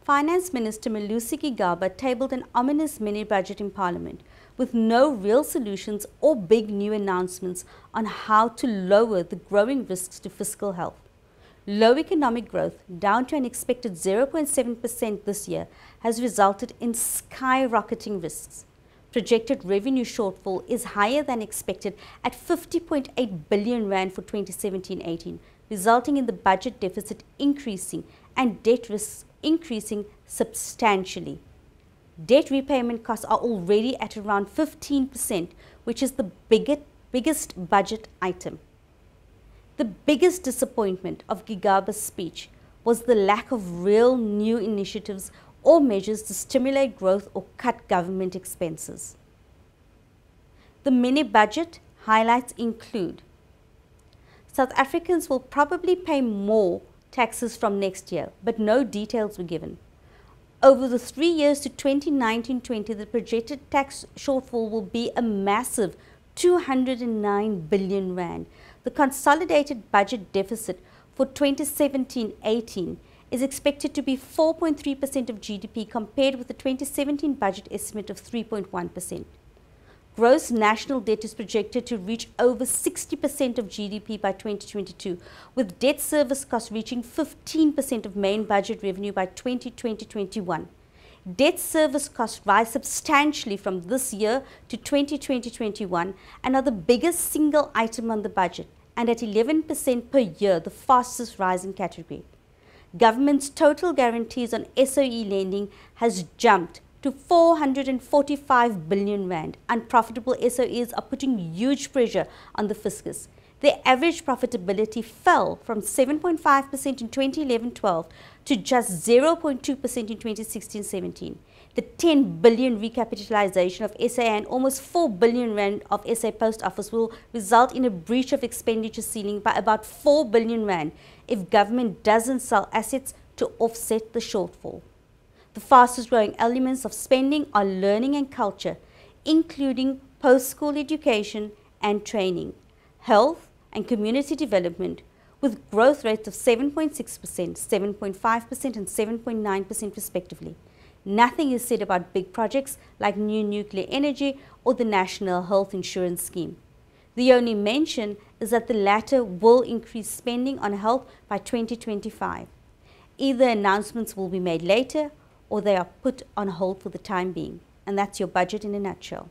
Finance Minister Malusi Gigaba tabled an ominous mini-budget in Parliament with no real solutions or big new announcements on how to lower the growing risks to fiscal health. Low economic growth, down to an expected 0.7% this year, has resulted in skyrocketing risks. Projected revenue shortfall is higher than expected at 50.8 billion rand for 2017-18, resulting in the budget deficit increasing and debt risks increasing substantially. Debt repayment costs are already at around 15%, which is the biggest budget item. The biggest disappointment of Gigaba's speech was the lack of real new initiatives or measures to stimulate growth or cut government expenses. The mini-budget highlights include: South Africans will probably pay more taxes from next year, but no details were given. Over the 3 years to 2019-20, the projected tax shortfall will be a massive 209 billion rand. The consolidated budget deficit for 2017-18 is expected to be 4.3% of GDP compared with the 2017 budget estimate of 3.1%. Gross national debt is projected to reach over 60% of GDP by 2022, with debt service costs reaching 15% of main budget revenue by 2020-21. Debt service costs rise substantially from this year to 2020-21 and are the biggest single item on the budget, and at 11% per year, the fastest rising category. Government's total guarantees on SOE lending has jumped to 445 billion rand. Unprofitable SOEs are putting huge pressure on the fiscus. Their average profitability fell from 7.5% in 2011-12 to just 0.2% in 2016-17. The 10 billion recapitalization of SA and almost 4 billion rand of SA Post Office will result in a breach of expenditure ceiling by about 4 billion rand if government doesn't sell assets to offset the shortfall. The fastest growing elements of spending are learning and culture, including post-school education and training, health and community development, with growth rates of 7.6%, 7.5% and 7.9% respectively. Nothing is said about big projects like new nuclear energy or the National Health Insurance Scheme. The only mention is that the latter will increase spending on health by 2025. Either announcements will be made later or they are put on hold for the time being. And that's your budget in a nutshell.